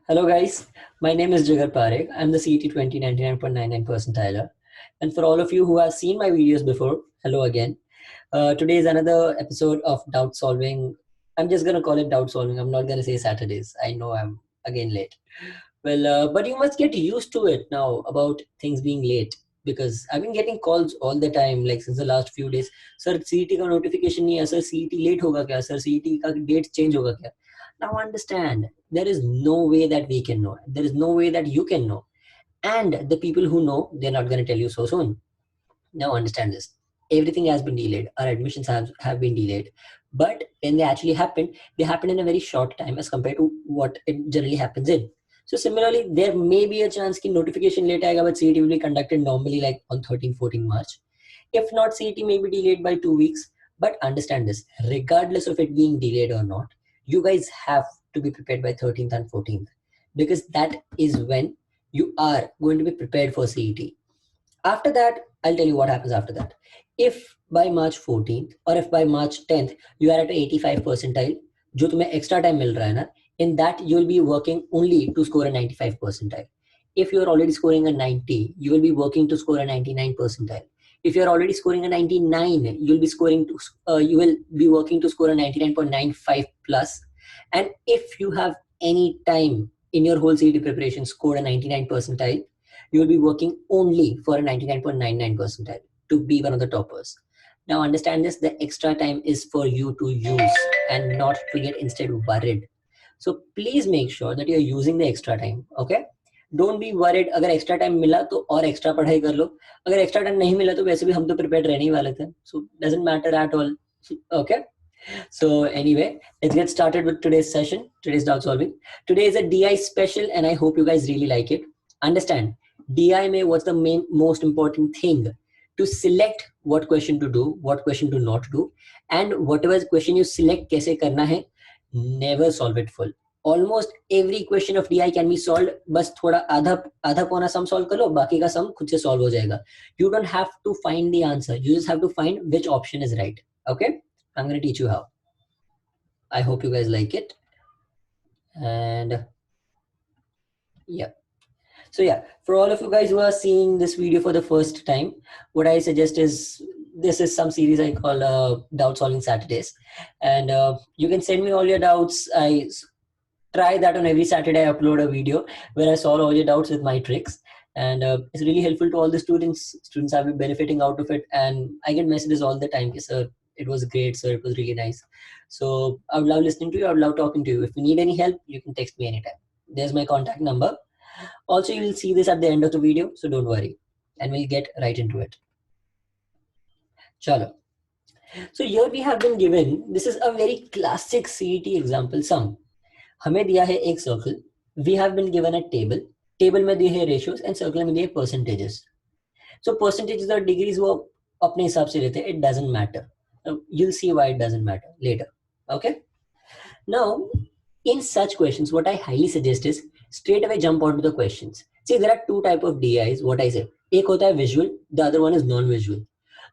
Hello guys, my name is Jigar Parekh. I'm the CET 2099.99 percentiler. And for all of you who have seen my videos before, hello again. Today is another episode of doubt solving. I'm just gonna call it doubt solving. I'm not gonna say Saturdays. I know I'm again late. But you must get used to it now about things being late because I've been getting calls all the time, like since the last few days. Sir, CET का notification नहीं है. Sir, CET late होगा क्या? Sir, CET का date change होगा क्या? Now understand, there is no way that we can know. There is no way that you can know. And the people who know, they're not going to tell you so soon. Now understand this. Everything has been delayed. Our admissions have been delayed. But when they actually happened, they happened in a very short time as compared to what it generally happens in. So similarly, there may be a chance that notification late aega, but CET will be conducted normally like on 13-14 March. If not, CET may be delayed by 2 weeks. But understand this, regardless of it being delayed or not, you guys have to be prepared by 13th and 14th because that is when you are going to be prepared for CET. After that, I'll tell you what happens after that. If by March 14th or if by March 10th you are at 85 percentile, जो तुम्हें extra time मिल रहा है ना, in that you'll be working only to score a 95 percentile. If you're already scoring a 90, you will be working to score a 99 percentile. If you're already scoring a 99, you will be working to score a 99.95 plus. And if you have any time in your whole CET preparation scored a 99 percentile, you will be working only for a 99.99 percentile to be one of the toppers. Now understand this, the extra time is for you to use and not to get instead worried. So please make sure that you're using the extra time, okay? Don't be worried. अगर extra time मिला तो और extra पढ़ाई कर लो. अगर extra time नहीं मिला तो वैसे भी हम तो prepared रहने ही वाले थे. So doesn't matter at all. Okay? So anyway, let's get started with today's session, today's doubt solving. Today is a DI special and I hope you guys really like it. Understand, DI में what's the most important thing? To select what question to do, what question to not do, and whatever question you select कैसे करना है, never solve it full. Almost every question of DI can be solved. बस थोड़ा आधा आधा पौना sum solve कर लो, बाकी का sum खुद से solve हो जाएगा. You don't have to find the answer. You just have to find which option is right. Okay? I'm going to teach you how. I hope you guys like it. And yeah. So yeah, for all of you guys who are seeing this video for the first time, what I suggest is this is some series I call Doubt Solving Saturdays. And you can send me all your doubts. I try that on every Saturday I upload a video where I solve all your doubts with my tricks. And it's really helpful to all the students. Students have been benefiting out of it. And I get messages all the time. Sir, it was great, sir. It was really nice. So I would love listening to you. I would love talking to you. If you need any help, you can text me anytime. There's my contact number. Also, you will see this at the end of the video, so don't worry. And we'll get right into it. Chalo. So here we have been given, this is a very classic CET example sum. हमें दिया है एक circle. We have been given a table. Table में दिए हैं ratios and circle में दिए percentages. So percentages और degrees वो अपने हिसाब से लेते हैं. It doesn't matter. You'll see why it doesn't matter later. Okay? Now, in such questions, what I highly suggest is straight away jump onto the questions. See, there are two type of DIs. What I say, एक होता है visual, the other one is non-visual.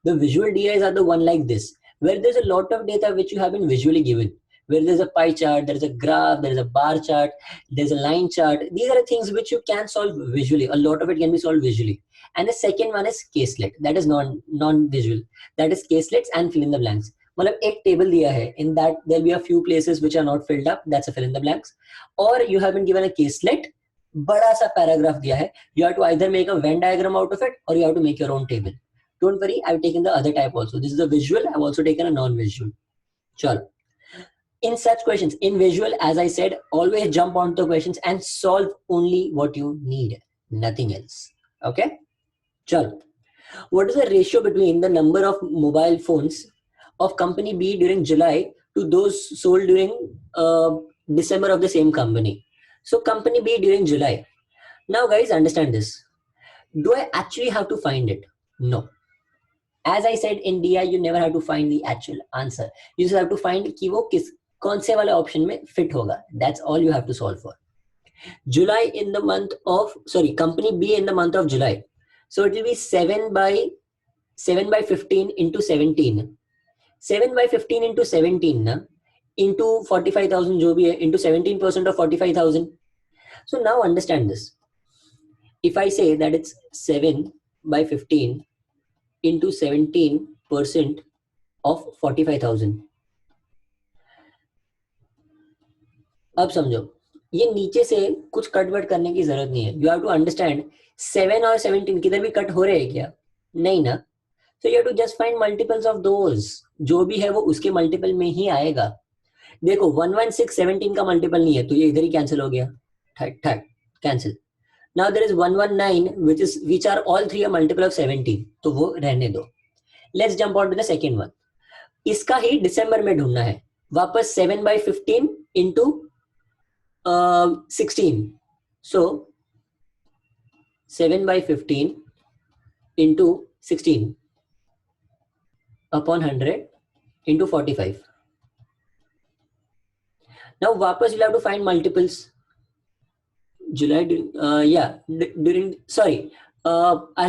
The visual DIs are the one like this, where there's a lot of data which you have been visually given, where there's a pie chart, there's a graph, there's a bar chart, there's a line chart. These are the things which you can solve visually. A lot of it can be solved visually. And the second one is caselet. That is non-visual. That is caselets and fill in the blanks. मतलब एक table दिया है, in that there'll be a few places which are not filled up, that's a fill in the blanks. Or you have been given a caselet, बड़ा सा paragraph दिया है, you have to either make a Venn diagram out of it or you have to make your own table. Don't worry, I've taken the other type also. This is a visual, I've also taken a non-visual. Chalo. In such questions, in visual, as I said, always jump onto the questions and solve only what you need, nothing else. Okay? Chalo. What is the ratio between the number of mobile phones of company B during July to those sold during December of the same company? So company B during July. Now guys, understand this. Do I actually have to find it? No. As I said, in DI, you never have to find the actual answer. You just have to find कि वो कौन से वाले option में fit होगा. That's all you have to solve for. July in the month of, company B in the month of July. So it will be 7 by 15 into 17. 7 by 15 into 17 ना, into 45,000 जो भी है, into 17% of 45,000. So now understand this. If I say that it's 7 by 15 into 17% of 45,000, अब समझो, ये नीचे से कुछ कट वट करने की जरूरत नहीं है. यू हैव टू अंडरस्टैंड 7 और 17 किधर भी कट हो रहे हैं क्या? नहीं ना. So you have to just find multiples of those. जो भी है वो उसके मल्टीपल में ही आएगा. देखो 116 17 का मल्टीपल नहीं है तो ये इधर ही कैंसिल हो गया. ठक ठक cancel. Now there is 119 which are all three a multiple of 17, तो वो रहने दो. Let's jump on to the second one. इसका ही दिसंबर में ढूंढना है. वापस 7 by 15 into 16. So 7 by 15 into 16 upon 100 into 45. Now वापस you'll have to find multiples. July, I'll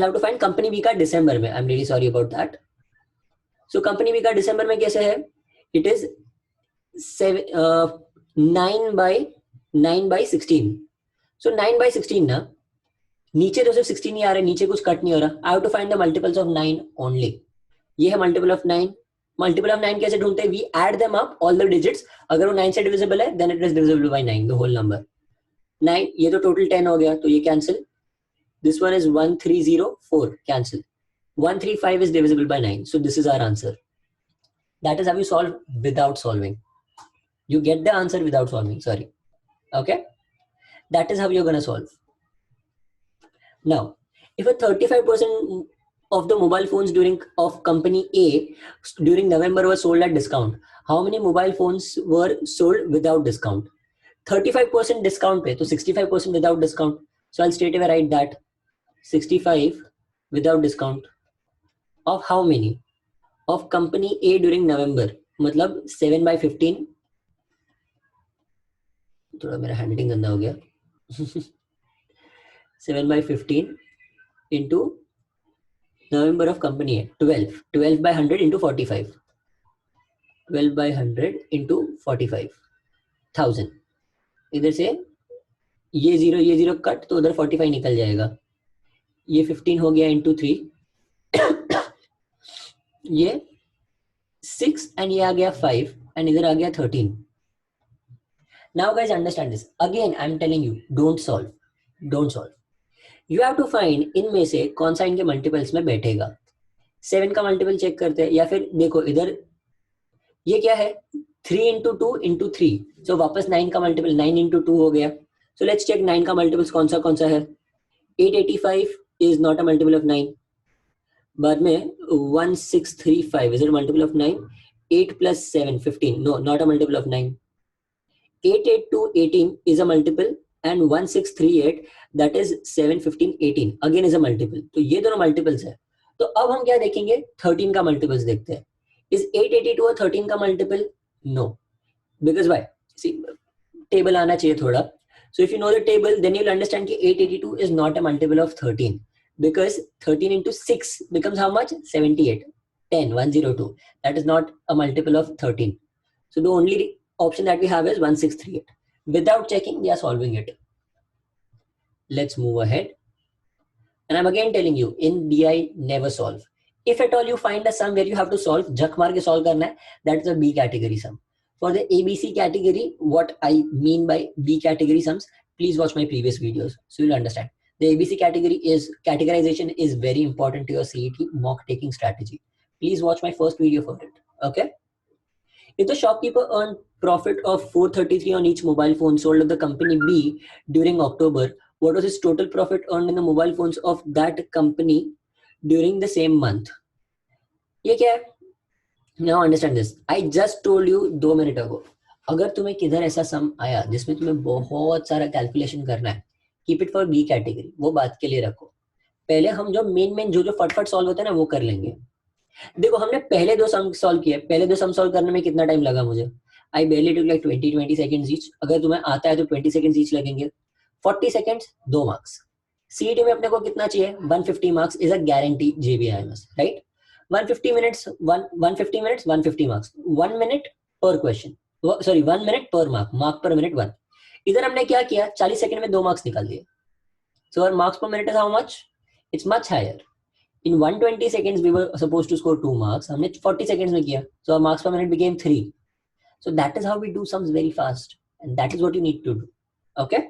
have to find company B का दिसंबर में. I'm really sorry about that. So company B का दिसंबर में कैसे है? It is 9 by 16. So 9 by 16 ना, नीचे तो सिर्फ 16 ही आ रहा है, नीचे कुछ कट नहीं हो रहा. I have to find the multiples of 9 only. ये है multiple of 9. Multiple of 9 कैसे ढूंढते हैं? We add them up, all the digits. अगर वो 9 से divisible है, then it is divisible by 9, the whole number. 9, ये तो total 10 हो गया, तो ये cancel. This one is 1304, cancel. 135 is divisible by 9, so this is our answer. That is how you solve without solving. You get the answer without solving, sorry. Okay? That is how you're going to solve. Now, if a 35% of the mobile phones of company A during November were sold at discount, how many mobile phones were sold without discount? 35% discount पे, तो 65% without discount. So I'll straight away write that 65 without discount of how many? Of company A during November, मतलब 7 by 15. थोड़ा मेरा handwriting गंदा हो गया. 7 by 15 into November of company A, 12 by 100 into 45. 12 by 100 into 45,000. इधर से ये जीरो कट, तो उधर 45 निकल जाएगा. ये 15 हो गया into 3. ये 6 and ये आ गया 5 and इधर आ गया 13. Now guys, understand this. Again, I'm telling you, don't solve. You have to find इनमें से कौन सा इनके मल्टीपल्स में बैठेगा. 7 का मल्टीपल चेक करते हैं, या फिर देखो इधर ये क्या है, 3 into 2 into 3. So वापस 9 का मल्टीपल 9 into 2 हो गया. So let's check 9 का मल्टीपल्स कौन सा है. 885 is not a multiple of 9. बाद में 1635 is it a multiple of 9? 8 plus 7 15. No, not a multiple of 9. 882 18 is a multiple and 1638 that is 7 15 18 again is a multiple. तो ये दोनों multiples है. तो अब हम क्या देखेंगे? 13 का multiples देखते हैं. Is 882 a 13 का multiple? No. Because why? See, table आना चाहिए थोड़ा. So if you know the table, then you'll understand कि 882 is not a multiple of 13 because 13 into 6 becomes how much? 78. 102. That is not a multiple of 13. So the only option that we have is 1638. Without checking, we are solving it. Let's move ahead. And I'm again telling you, in DI, never solve. If at all you find a sum where you have to solve, jhak maar ke solve karna hai, that is a B category sum. For the ABC category, what I mean by B category sums, please watch my previous videos so you'll understand. The ABC categorization is very important to your CET mock taking strategy. Please watch my first video for it. Okay. If the shopkeeper earned profit of 433 on each mobile phone sold of the company B during October, what was his total profit earned in the mobile phones of that company during the same month? ये क्या है? Now understand this. I just told you 2 minutes ago. अगर तुम्हें किधर ऐसा सम आया जिसमें तुम्हें बहुत सारा कैलकुलेशन करना है, keep it for B category. वो बात के लिए रखो. पहले हम जो मेन जो फटफट सॉल्व होता है ना वो कर लेंगे. देखो हमने पहले 2 सम सॉल्व किए. पहले 2 सम सॉल्व करने में कितना टाइम लगा मुझे? I barely took like 20 seconds each. अगर तुम्हें आता है तो 20 seconds each लगेंगे. 40 seconds 2 marks. CET में अपने को कितना चाहिए? 150 marks is a guarantee JBIMS, right? 150 minutes 150 marks. 1 minute per question. Sorry, 1 minute per mark. Mark per minute 1. इधर हमने क्या किया, 40 सेकंड में 2 मार्क्स निकाल दिए. So our marks per minute is how much? It's much higher. In 120 seconds we were supposed to score 2 marks. हमने 40 seconds में किया. So our marks per minute became 3. So that is how we do sums very fast. And that is what you need to do. Okay?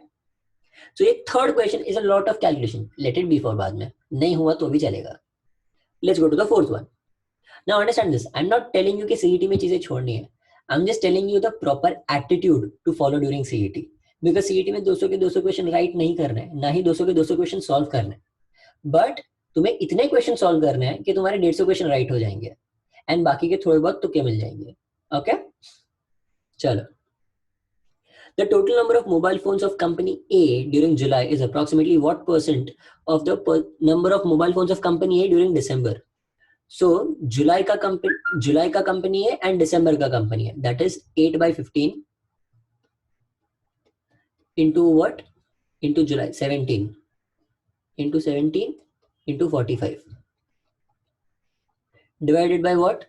So ये third question is a lot of calculation. Let it be for बाद में. नहीं हुआ तो भी चलेगा. Let's go to the fourth one. Now understand this. I'm not telling you कि CET में चीजें छोड़नी है. I'm just telling you the proper attitude to follow during CET. Because CET में 200 के 200 क्वेश्चन राइट नहीं करने हैं, ना ही 200 के 200 क्वेश्चन सॉल्व करने हैं. बट तुम्हें इतने क्वेश्चन सॉल्व करने हैं कि तुम्हारे 150 क्वेश्चन राइट हो जाएंगे एंड बाकी के थोड़े बहुत तुक्के मिल जाएंगे. ओके, चलो. The total number of mobile phones of company A during July is approximately what percent of the number of mobile phones of company A during December? So जुलाई का कंपनी है एंड दिसंबर का कंपनी है. That is 8/15 into what? Into July 17 into 17 into 45 divided by what?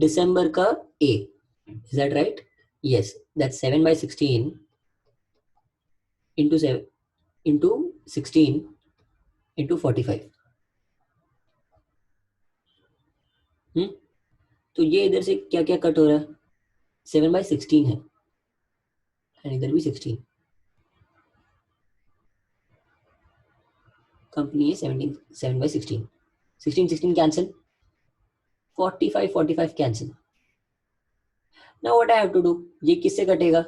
December का A. Is that right? Yes, that's 7/16 into 7 into 16 into 45. तो ये इधर से क्या क्या कट हो रहा है? 7/16 है एंड इधर भी 16. कंपनी है 7/16. 16 cancel. 45 cancel. Now what I have to do? ये किससे कटेगा?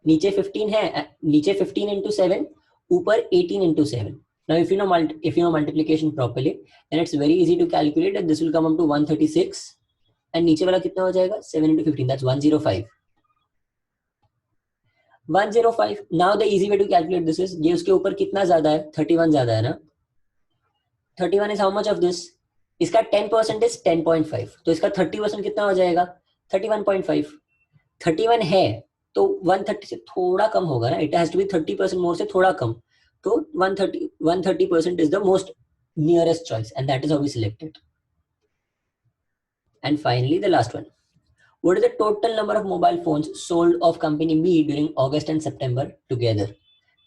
नीचे 15 है, नीचे 15 into 7, ऊपर 18 into 7. Now if you know multiplication properly, then it's very easy to calculate that this will come up to 136. And नीचे वाला कितना हो जाएगा? 7 into 15, that's 105. 105. Now the easy way to calculate this is, ये उसके ऊपर कितना ज्यादा है? 31 ज्यादा है ना? 31 is how much of this? इसका 10% is 10.5. तो इसका 30% कितना हो जाएगा? 31.5. 31 है तो 130 से थोड़ा कम होगा ना. इट हैज टू बी 30% मोर से थोड़ा कम. तो 130% is the most nearest choice and that is how we select it. And finally the last one. What is the total number of mobile phones sold of company B during August and September together?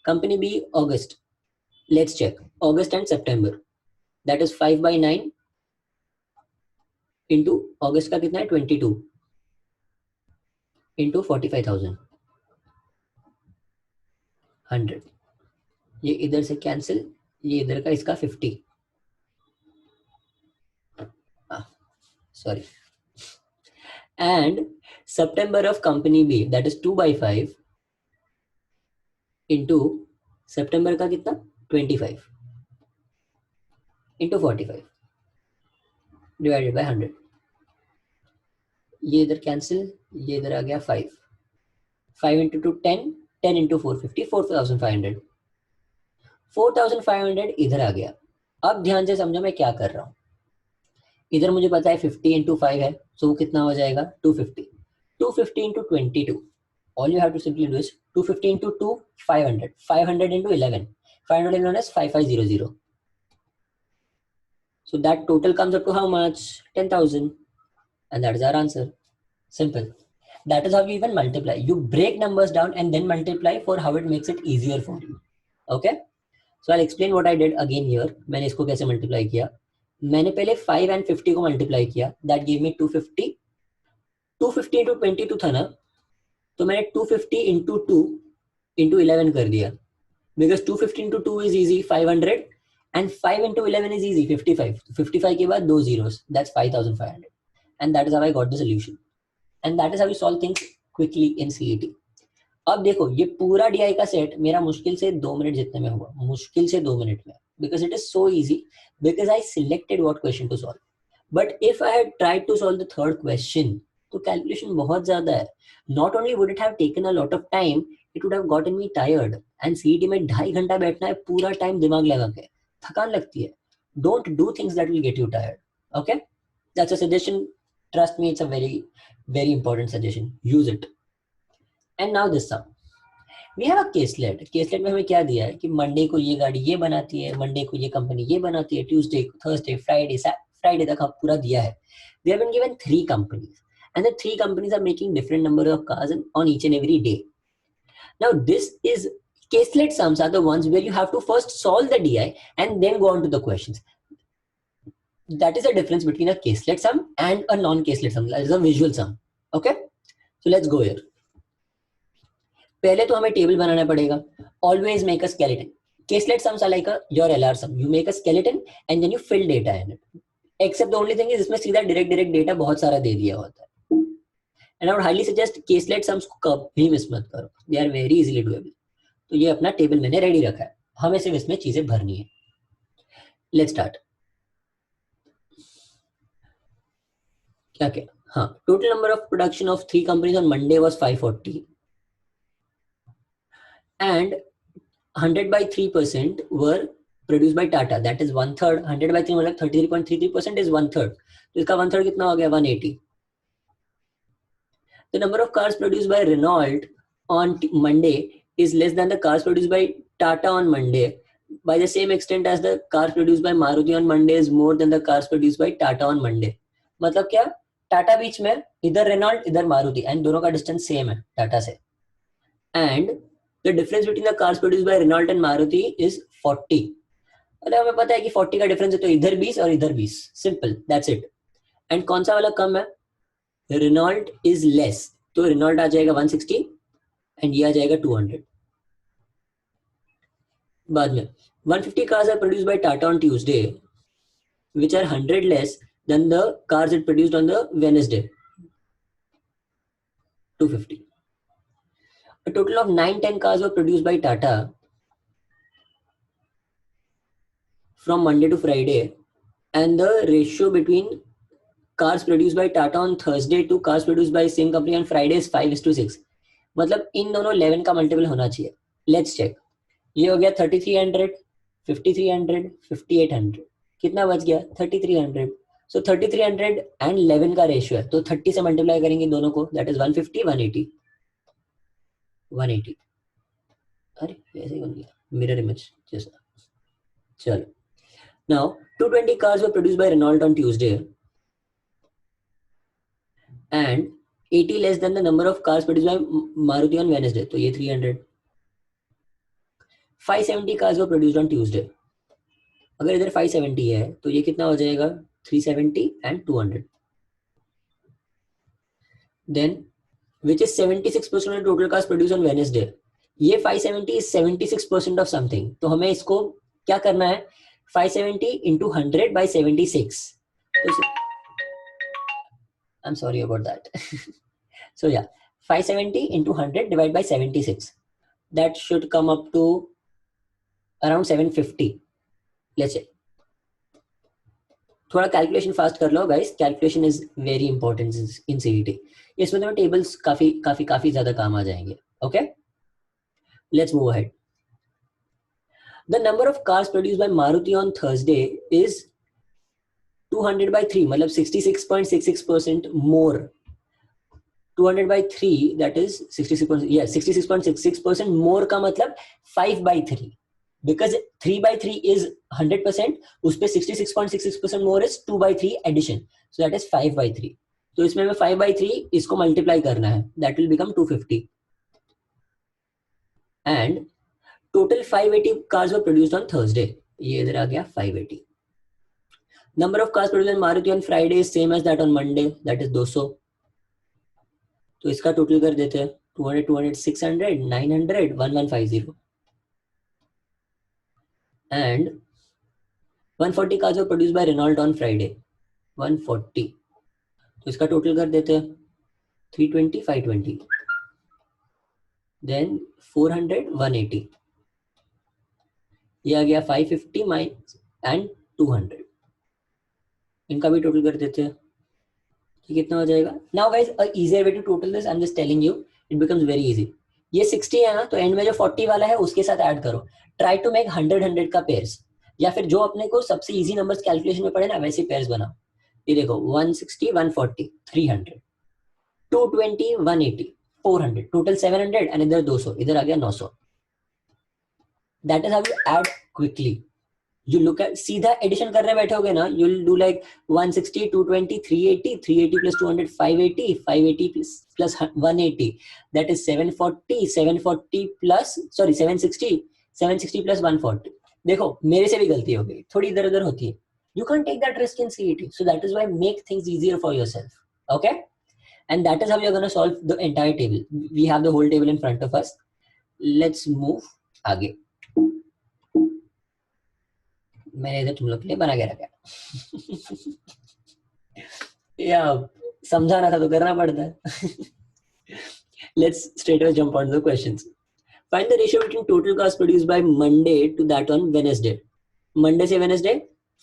Company B, August. Let's check. August and September. That is 5/9 into August का कितना है? 22 into 45,000. 100. ये इधर से cancel, ये इधर का इसका 50. Sorry. And September of company B, that is 2/5 into September का कितना? 25 into 45 divided by 100. ये इधर कैंसिल, ये इधर आ गया 5. 5 into 2 10, 10 into 450, 4,500. 4,500 इधर आ गया. अब ध्यान से समझो मैं क्या कर रहा हूँ. इधर मुझे पता है 50 into 5 है, so वो कितना हो जाएगा? 250. 250 into 22. All you have to simply do is 250 into 2, 500. 500 into 11. 511 is 5500. So that total comes up to how much? 10,000. And that is our answer. Simple. That is how you even multiply. You break numbers down and then multiply for how it makes it easier for you. Okay? So I'll explain what I did again here. मैंने इसको कैसे multiply किया. मैंने पहले 5 and 50 को multiply किया. That gave me 250. 250 into 22 था ना, तो मैंने 250 into 2 into 11 कर दिया. Because 250 into 2 is easy, 500. And 5 into 11 is easy, 55. 55 के बाद 2 zeros. That's 5,500. And that is how I got the solution. And that is how you solve things quickly in CET. अब देखो ये पूरा DI का set मेरा मुश्किल से 2 मिनट जितने में हुआ. मुश्किल से 2 मिनट में. Because it is so easy. Because I selected what question to solve. But if I had tried to solve the third question, तो कैलकुलेशन बहुत ज्यादा है. Not only would it have taken a lot of time, it would have gotten me tired. And CET में 2.5 घंटा बैठना है पूरा time दिमाग लगा के. थकान लगती है. Don't do things that will get you tired. Okay? That's a suggestion. Trust me, it's a very, very important suggestion. Use it. And now this sum. We have a caselet. Caselet में हमें क्या दिया है कि Monday को ये गाड़ी ये बनाती है, मंडे को ये कंपनी ये बनाती है, ट्यूसडे, थर्सडे, फ्राइडे तक हम पूरा दिया है. We have been given 3 companies. And the 3 companies are making different number of cars on each and every day. Now this is caselet sums are the ones where you have to first solve the DI and then go on to the questions. That is the difference between a caselet sum and a non-caselet sum. That is a visual sum. Okay, so let's go here. पहले तो हमें table बनाना पड़ेगा. Always make a skeleton. Caselet sums are like your LR sum. You make a skeleton and then you fill data in it. Except the only thing is इसमें सीधा direct data बहुत सारा दे दिया होता है. And I would highly suggest caselet sums को कभी miss मत करो. They are very easily doable. तो ये अपना टेबल मैंने रेडी रखा है. हमें सिर्फ इसमें चीजें भरनी है. Let's start. क्या क्या? हाँ, total number of production of 3 companies on Monday was 540. And 100 by 3% were produced by Tata. That is 1/3. 100 by 3 मतलब 33.33% is 1/3. तो इसका 1/3 कितना हो गया? 180. The number of cars produced by Renault on Monday is less than the cars produced by Tata on Monday. By the same extent as the cars produced by Maruti on Monday is more than the cars produced by Tata on Monday. मतलब क्या? टाटा बीच में, इधर Renault इधर Maruti, and दोनों का distance same है टाटा से. And the difference between the cars produced by Renault and Maruti is 40. मतलब हमें पता है कि 40 का डिफरेंस है तो इधर 20 और इधर 20. Simple, that's it. एंड कौन सा वाला कम है? रेनॉल्ट इज लेस, तो रेनॉल्ट आ जाएगा 160 एंड ये आ जाएगा 200. बाद में 150 cars are produced by Tata on Tuesday, which are 100 less than the cars it produced on the Wednesday. 250. A total of 9-10 cars were produced by Tata from Monday to Friday, and the ratio between cars produced by Tata on Thursday to cars produced by same company on Friday is 5:6. मतलब इन दोनों 11 का multiple होना चाहिए. Let's check. ये हो गया 3300, 5300, 5800. कितना बच गया? 3300. So 3300 and 11 का रेशियो है, तो 30 से मल्टीप्लाई करेंगे दोनों को, दैट इज 150, 180. 180. अरे ऐसे ही बन गया मिरर इमेज जैसा. चलो, now 220 cars were produced by Renault on Tuesday and 80 less than the number of cars produced by Maruti on Wednesday, तो ये 300. 570 cars were produced on Tuesday. अगर इधर 570 है तो ये कितना हो जाएगा? 370 and 200. Then which is 76% of total cars produced on Wednesday. ये 570 is 76% of something. तो हमें इसको क्या करना है? 570 into 100 by 76. तो I'm sorry about that. So yeah, 570 into 100 divided by 76. That should come up to around 750. Let's say. थोड़ा calculation fast कर लो guys. Calculation is very important in CET. इसमें तुम्हें टेबल्स काफी ज्यादा काम आ जाएंगे. Okay, let's move ahead. The number of cars produced by Maruti on Thursday is 200 by 3, मतलब 66.66% more. 200 by 3, that is 66%, yeah, 66.66% more का मतलब 5 by 3. Because 3 by 3 is 100%, उस पे 66.66% more is 2 by 3 addition. So that is 5 by 3. तो इसमें हमें 5 by 3 इसको multiply करना है. That will become 250. And total 580 cars were produced on Thursday. ये इधर आ गया 580. Number of cars produced in Maruti on Friday is same as that on Monday. That is 200. तो इसका टोटल कर देते हैं. 200, 200, 600, 900, 1150. And 140 cars were produced by Renault on Friday. 140. तो इसका टोटल कर देते हैं. 320, 520. Then 400, 180. ये आ गया 550 minus and 200. इनका भी टोटल कर देते हैं. कितना हो जाएगा? Now guys, a easier way to total this, I am just telling you, it becomes very easy. ये 60 है ना, तो एंड में जो 40 वाला है उसके साथ ऐड करो. ट्राई टू मेक 100 का पेयर्स, या फिर जो अपने को सबसे इजी नंबर्स कैलकुलेशन में पड़े ना वैसे पेयर्स बनाओ. ये देखो 160, 140, 300, 220, 180, 400, टोटल 700 एंड इधर 200, इधर आ गया 900. That is how you add quickly. you look at सीधा एडिशन करने बैठोगे ना, you'll do like 160, 220, 380, 380 plus 200, 580, 580 plus 180, that is 740, 740 plus, sorry, 760, 760 plus 140. देखो मेरे से भी गलती हो गई, थोड़ी इधर उधर होती है. You can't take that risk in CET, so that is why make things easier for yourself. Okay, and that is how you're going to solve the entire table. We have the whole table in front of us. Let's move आगे. मैंने इधर तुम लोग के लिए बना के रखा. या समझाना था तो करना पड़ता है. Let's straight away jump on the questions. Find the ratio between total cars produced by Monday to that on Wednesday. Monday से Wednesday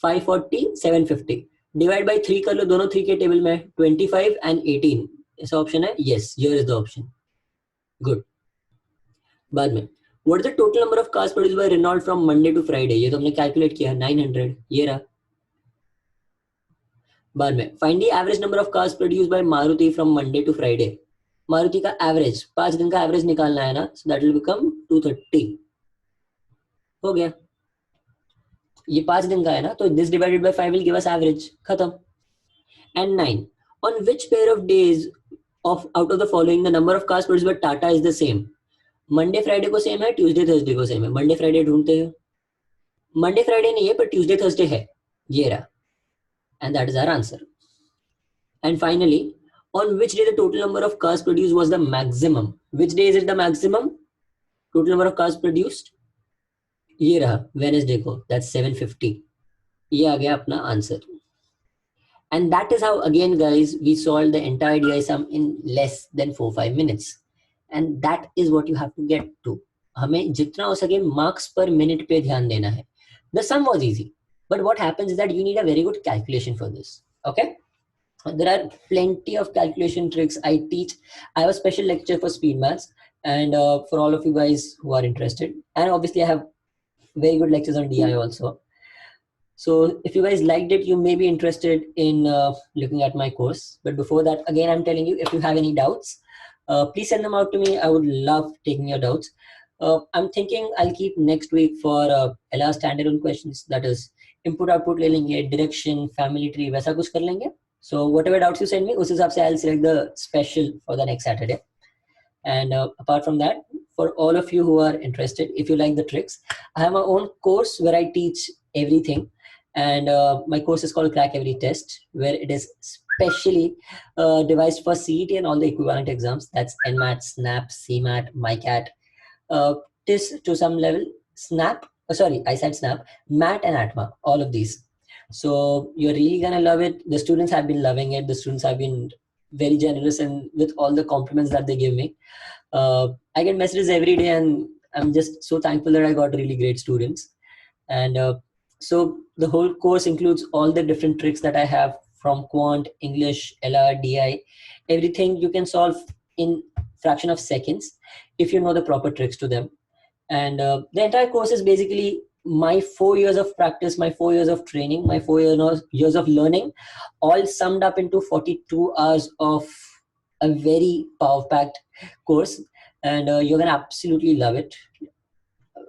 540, 750. Divide by 3 कर लो, दोनों 3 के टेबल में 25 and 18. ऐसा ऑप्शन है? Yes, here is the option. Good. बाद में what is the total number of cars produced by Renault from Monday to Friday? ये तो हमने कैलकुलेट किया 900. ये रहा. बाद में find the average number of cars produced by Maruti from Monday to Friday. Maruti का एवरेज 5 दिन का एवरेज निकालना है ना, so that will become 230. हो गया. ये 5 दिन का है ना, तो this divided by 5 will give us average. खत्म. And 9. On which pair of days of out of the following the number of cars produced by Tata is the same? Monday Friday को सेम है, Tuesday Thursday को same है. Monday Friday ढूंढते हो. Monday Friday नहीं है पर Tuesday Thursday है. ये रहा. And that is our answer. And finally, on which day the total number of cars produced was the maximum? Which day is it the maximum? Total number of cars produced? ये रहा Wednesday को. That's 750. ये आ गया अपना answer. And that is how again guys we solved the entire DI sum in less than 4-5 minutes. And that is what you have to get to. हमें जितना हो सके marks per minute पे ध्यान देना है. The sum was easy, but what happens is that you need a very good calculation for this. Okay. There are plenty of calculation tricks I teach. I have a special lecture for speed maths, and for all of you guys who are interested, and obviously I have very good lectures on DI also. So if you guys liked it, you may be interested in looking at my course. But before that, again, I'm telling you, if you have any doubts, please send them out to me. I would love taking your doubts. I'm thinking I'll keep next week for LR standalone questions, that is input output ले लेंगे, direction, family tree, वैसा कुछ कर लेंगे. So whatever doubts you send me, उस हिसाब से I'll select the special for the next Saturday. And apart from that, for all of you who are interested, if you like the tricks, I have my own course where I teach everything. And my course is called Crack Every Test, where it is specially devised for CET and all the equivalent exams. That's NMAT, SNAP, CMAT, MyCat. TIS to some level, SNAP, I said SNAP, MAT and ATMA, all of these. So you're really gonna love it. The students have been loving it. The students have been very generous and with all the compliments that they give me. I get messages every day and I'm just so thankful that I got really great students. And so the whole course includes all the different tricks that I have from quant, English, LR, DI, everything you can solve in fraction of seconds if you know the proper tricks to them. And the entire course is basically my 4 years of practice, my 4 years of training, my 4 years of learning, all summed up into 42 hours of a very power-packed course. And you're going to absolutely love it.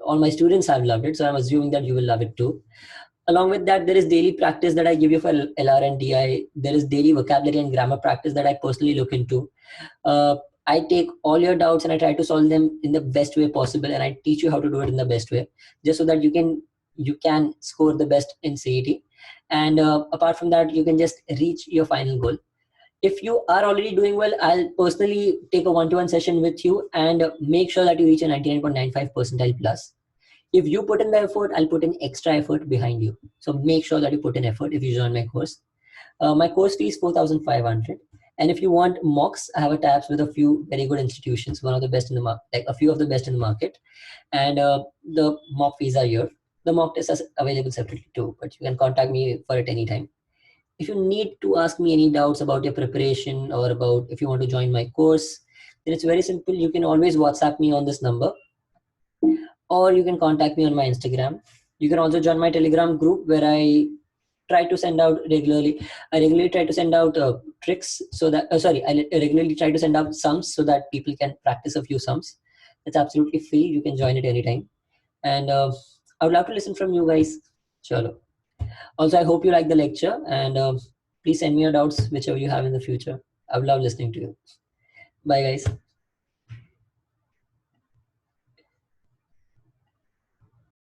All my students have loved it, so I'm assuming that you will love it too. Along with that, there is daily practice that I give you for LR and DI. There is daily vocabulary and grammar practice that I personally look into. I take all your doubts and I try to solve them in the best way possible, and I teach you how to do it in the best way, just so that you can score the best in CET. And apart from that, you can just reach your final goal. If you are already doing well, I'll personally take a one-to-one session with you and make sure that you reach a 99.95 percentile plus. If you put in the effort, I'll put in extra effort behind you. So make sure that you put in effort if you join my course. My course fee is 4,500. And if you want mocks, I have a tabs with a few very good institutions, one of the best in the market, like a few of the best in the market. And the mock fees are here. The mock test is available separately too, but you can contact me for it anytime. If you need to ask me any doubts about your preparation or about if you want to join my course, then it's very simple. You can always WhatsApp me on this number, or you can contact me on my Instagram. You can also join my Telegram group where I try to send out regularly. I regularly try to send out tricks so that, I regularly try to send out sums so that people can practice a few sums. It's absolutely free. You can join it anytime. And I would love to listen from you guys. Chalo. Also, I hope you like the lecture, and please send me your doubts, whichever you have in the future. I would love listening to you. Bye, guys.